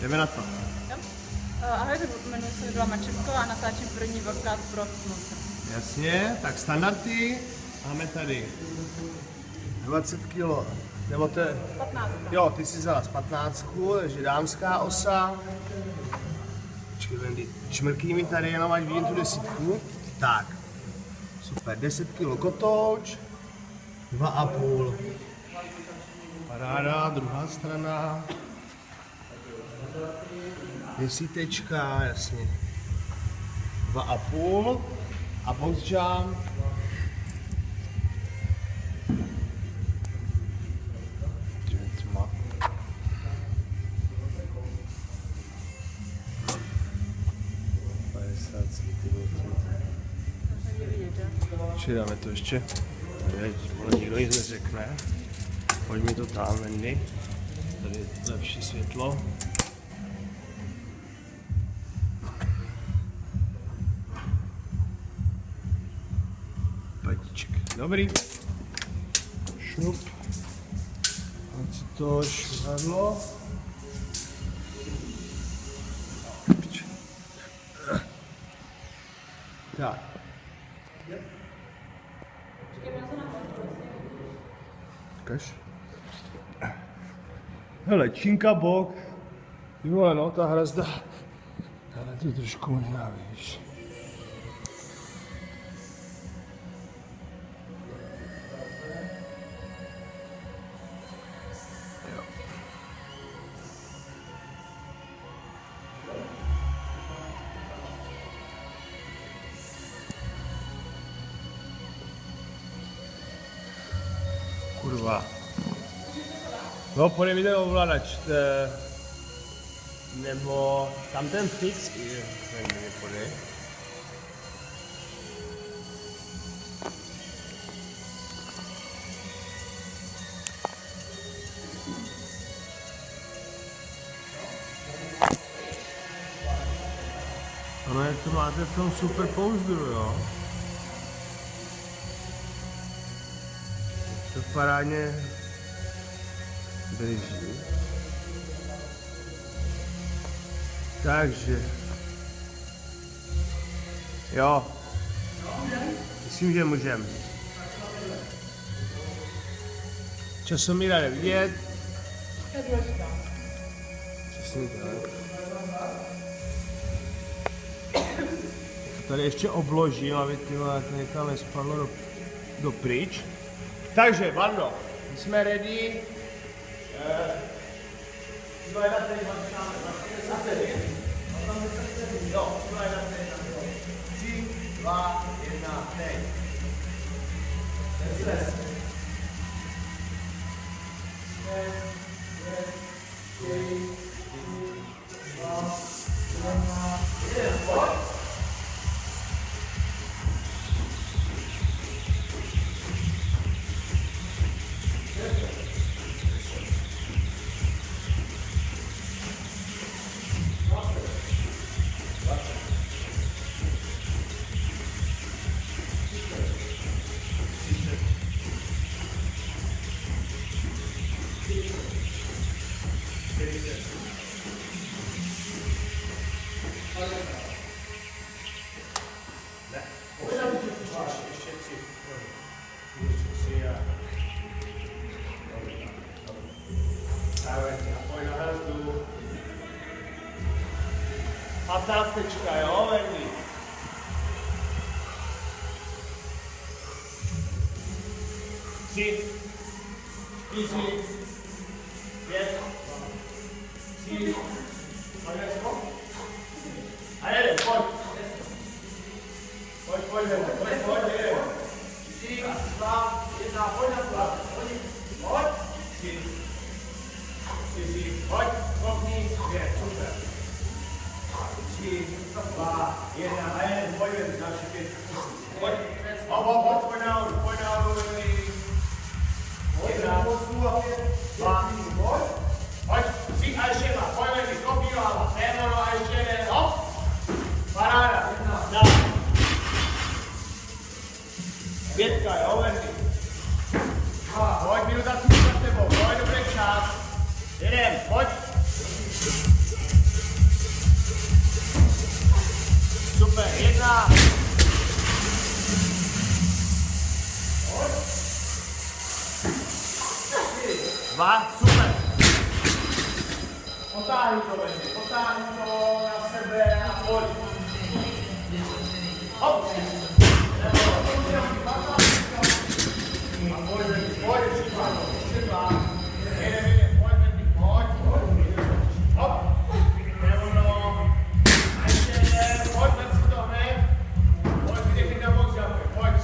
Jdeme na to. Ahoj, jmenuji se Lidla Mačenko a natáčím první workout pro fitness. Jasně, tak standardy. Máme tady 20 kg, nebo to je... 15. Jo, ty jsi vzala z 15, takže dámská osa. Počkej, Wendy, čmrkni mi tady jenom, ať vidím tu 10. Tak, super, 10 kg kotouč, 2,5. Paráda, druhá strana. Desítečka, jasně. 2,5 a box jump. Dáme to ještě. Nikdo nic neřekne. Pojď mi to tam, Wendy. Tady je lepší světlo. Patiček. Dobrý. Šup. Ať si to švadlo. Tak. Kaž. Hele, činka, bok. Ty vole, no, ta hrazda. Ale to trošku možná, víš. Jo. Kurva. No, podej mi ten ovladač, nebo tam ten fix, nevím, podej. Ano, jak to máte v tom super pouzdru, jo? To parádně drží. Takže. Jo. Myslím, že můžeme. Časomíra jde vidět. Přesně tak. To tady ještě obložím, aby ty někam nespadlo do pryč. Takže, bando, my jsme ready. Zbajda tady začínáme, 10 vteřin. Tam 10 vteřin, jo, zbajda tady na to. 3, 2, 1, teď. 10. 6, 5, 4, 2, 1, pojď. Patnáctečka, jo, Wendy? Tři, 4, 5, 3, a jeden, pojď. Pojď, jeden. 4, 2, 1, pojď na to. Pojď. 3, 4, pojď, kopni, 5, super. 3, 2, 1, a jeden, pojď, další 5. Pojď, pojď nahoru, Jedna, 2, pojď, 3 a ještě jedna, pojď, kopni hlava, a ještě jeden, hop. Paráda, dál. 5, jo, Wendy. Pojď, minuta 30 za tebou, pojď, dobrý čas. Jeden, pojď. 2, super. Potáhni to, Wendy, potáhni to na sebe a pojď. Hop. A pojď, Wendy, pojď, ještě dva. Jede, pojď, Wendy, pojď. Hop. Nevono. A ještě jeden, pojď, ven si to hned. Pojď, vydechni na box, žápě, pojď.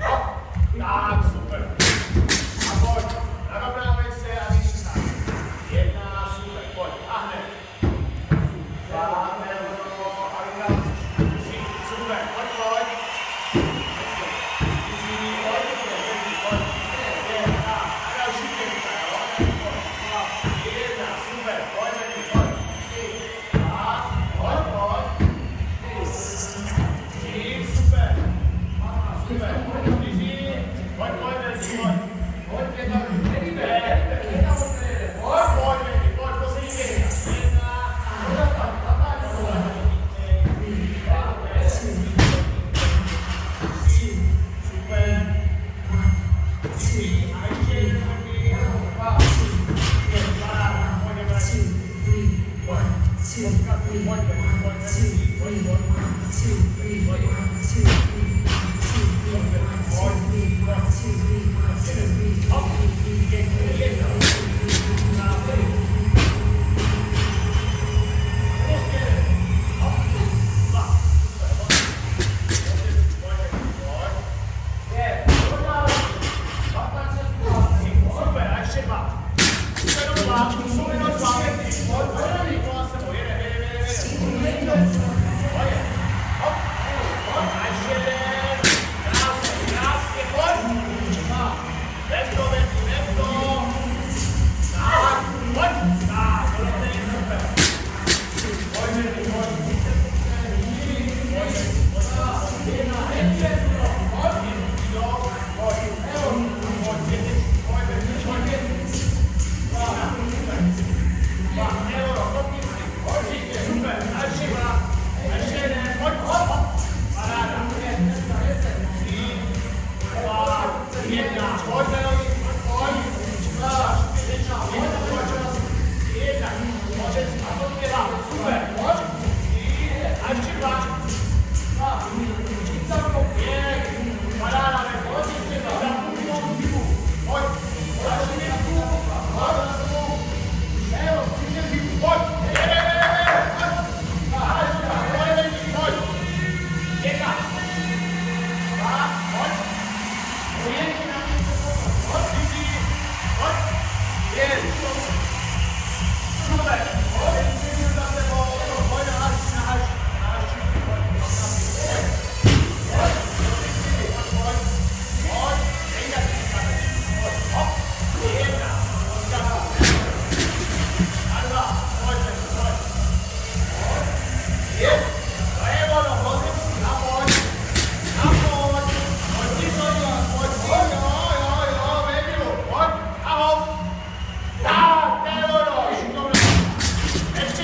Hop. Tak, super. A pojď, narovnávej se a vydýchaj. 1, super, pojď, a hned. 2, nevono, a vydávám se. 3, super, pojď, pojď. 4, pojď, pojď. 5, a další 5, jo. 1, super, pojď, pojď. 2, pojď, pojď. 3, super. Super, 4, pojď, pojď, pojď. Pojď, 5, pojď, poslední 5.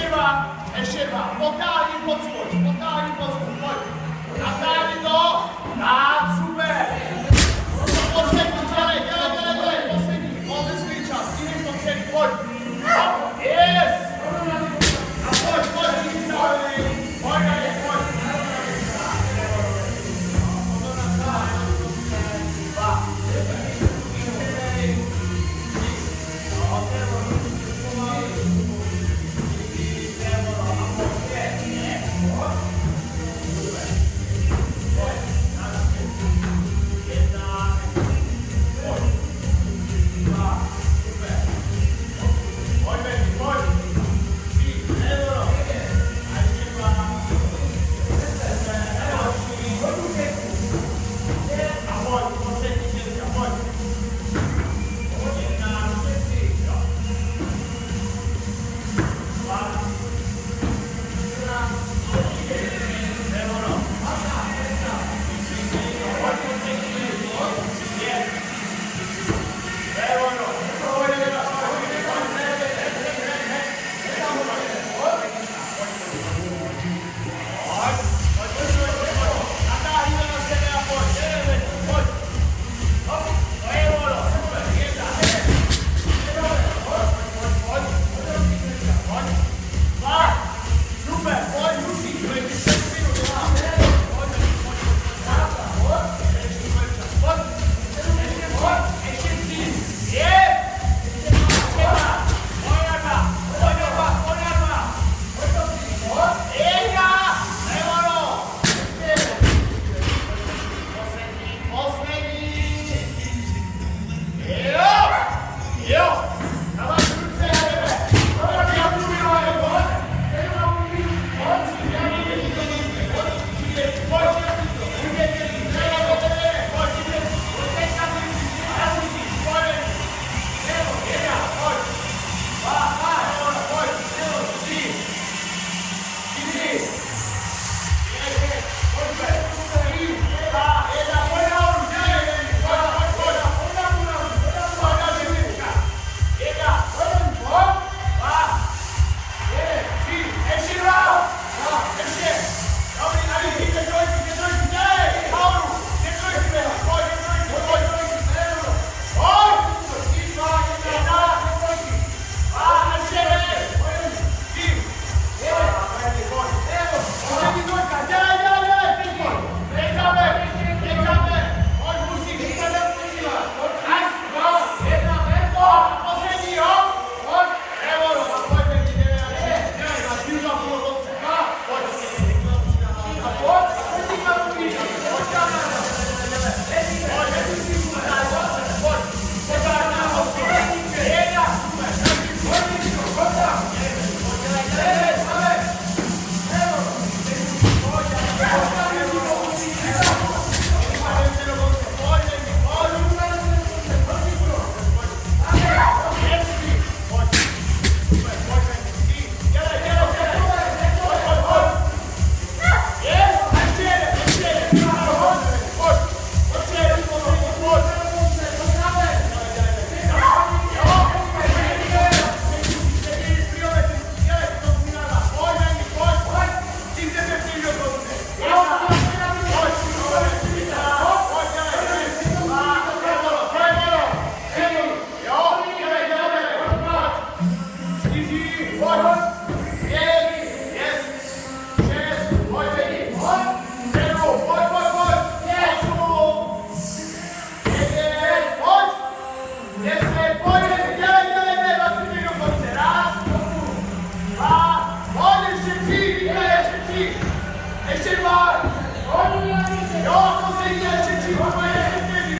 2, ještě 2, potáhni pod svoj,